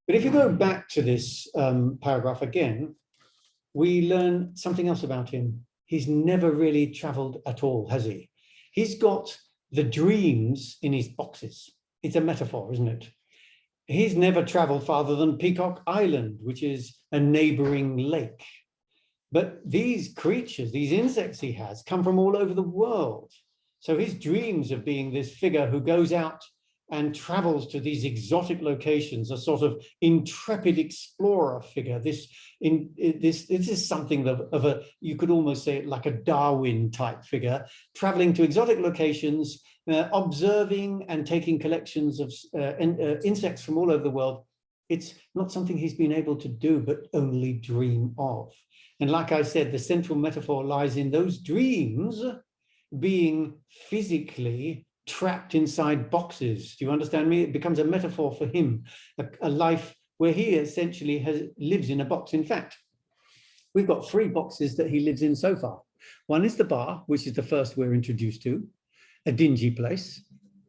But if you go back to this paragraph again, we learn something else about him. He's never really traveled at all, has he? He's got the dreams in his boxes. It's a metaphor, isn't it? He's never traveled farther than Peacock Island, which is a neighboring lake. But these creatures, these insects he has, come from all over the world. So his dreams of being this figure who goes out and travels to these exotic locations, a sort of intrepid explorer figure. This is something of a, you could almost say it like a Darwin type figure, traveling to exotic locations, observing and taking collections of insects from all over the world. It's not something he's been able to do, but only dream of. And like I said, the central metaphor lies in those dreams being physically trapped inside boxes. Do you understand me? It becomes a metaphor for him, a life where he essentially lives in a box. In fact, we've got 3 boxes that he lives in so far. One is the bar, which is the first we're introduced to, a dingy place.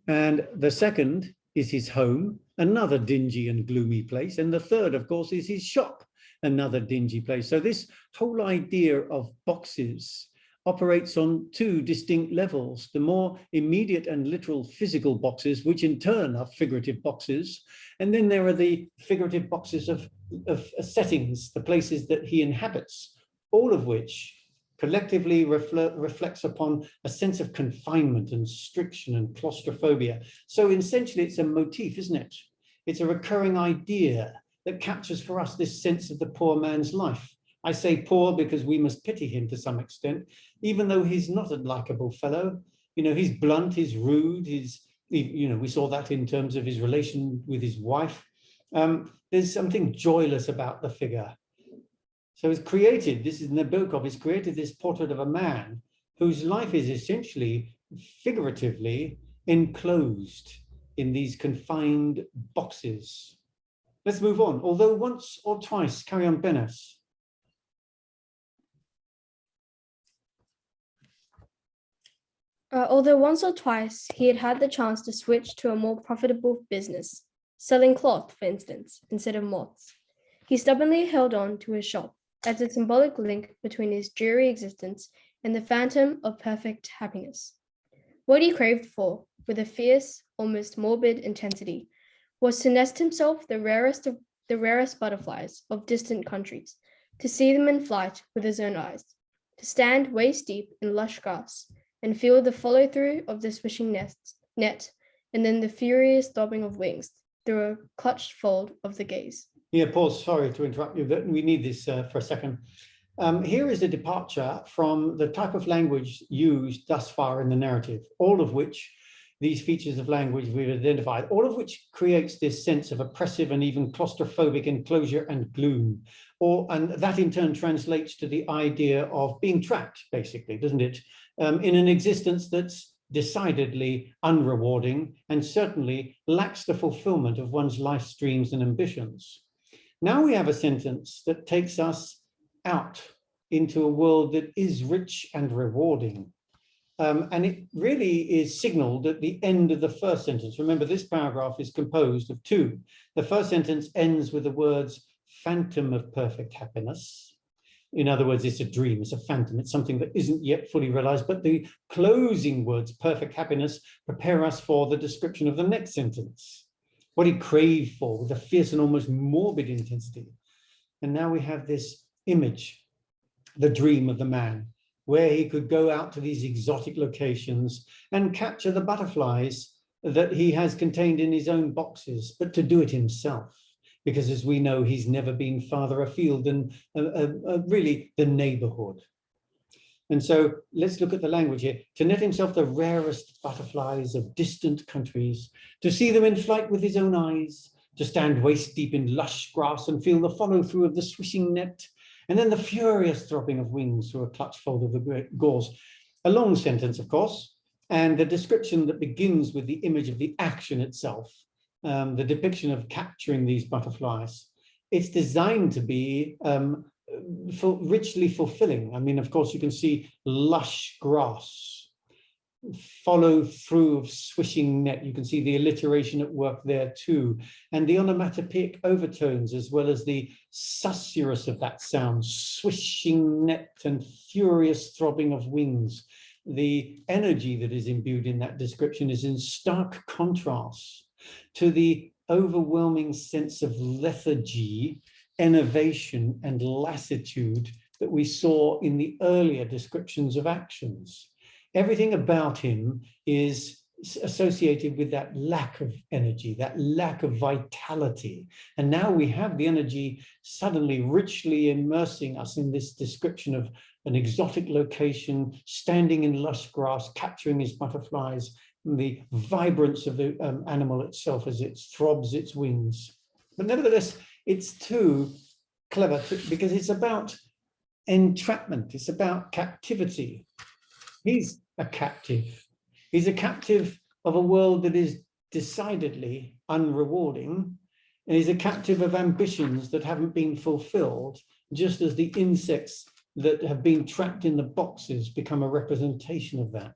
And the second is his home, another dingy and gloomy place. And the third, of course, is his shop, another dingy place. So this whole idea of boxes operates on 2 distinct levels, the more immediate and literal physical boxes, which in turn are figurative boxes. And then there are the figurative boxes of settings, the places that he inhabits, all of which collectively reflects upon a sense of confinement and restriction and claustrophobia. So essentially it's a motif, isn't it? It's a recurring idea that captures for us this sense of the poor man's life. I say poor because we must pity him to some extent, even though he's not a likable fellow. You know, he's blunt, he's rude, we saw that in terms of his relation with his wife. There's something joyless about the figure. So he's created, this is Nabokov, he's created this portrait of a man whose life is essentially, figuratively, enclosed in these confined boxes. Let's move on. Although once or twice, carry on, Benes. Although once or twice he had had the chance to switch to a more profitable business, selling cloth, for instance, instead of moths, he stubbornly held on to his shop as a symbolic link between his dreary existence and the phantom of perfect happiness. What he craved for, with a fierce, almost morbid intensity, was to nest himself the rarest butterflies of distant countries, to see them in flight with his own eyes, to stand waist deep in lush grass, and feel the follow-through of the swishing net, and then the furious throbbing of wings through a clutched fold of the gaze. Yeah, Paul, sorry to interrupt you, but we need this for a second. Here is a departure from the type of language used thus far in the narrative, all of which, these features of language we've identified, all of which creates this sense of oppressive and even claustrophobic enclosure and gloom. And that in turn translates to the idea of being trapped, basically, doesn't it? In an existence that's decidedly unrewarding and certainly lacks the fulfillment of one's life's dreams and ambitions. Now we have a sentence that takes us out into a world that is rich and rewarding. And it really is signaled at the end of the first sentence. Remember, this paragraph is composed of 2. The first sentence ends with the words, phantom of perfect happiness. In other words, it's a dream, it's a phantom, it's something that isn't yet fully realized, but the closing words, perfect happiness, prepare us for the description of the next sentence. What he craved for with a fierce and almost morbid intensity. And now we have this image, the dream of the man, where he could go out to these exotic locations and capture the butterflies that he has contained in his own boxes, but to do it himself. Because as we know, he's never been farther afield than really the neighborhood. And so let's look at the language here. To net himself the rarest butterflies of distant countries, to see them in flight with his own eyes, to stand waist deep in lush grass and feel the follow through of the swishing net, and then the furious throbbing of wings through a clutch fold of the gauze. A long sentence, of course, and the description that begins with the image of the action itself. The depiction of capturing these butterflies. It's designed to be richly fulfilling. I mean, of course, you can see lush grass, follow through of swishing net. You can see the alliteration at work there too. And the onomatopoeic overtones, as well as the susurrus of that sound, swishing net and furious throbbing of wings. The energy that is imbued in that description is in stark contrast to the overwhelming sense of lethargy, enervation, and lassitude that we saw in the earlier descriptions of actions. Everything about him is associated with that lack of energy, that lack of vitality. And now we have the energy suddenly richly immersing us in this description of an exotic location, standing in lush grass, capturing his butterflies, and the vibrance of the animal itself as it throbs its wings. But nevertheless, it's too clever because it's about entrapment, it's about captivity. He's a captive. He's a captive of a world that is decidedly unrewarding, and he's a captive of ambitions that haven't been fulfilled, just as the insects that have been trapped in the boxes become a representation of that.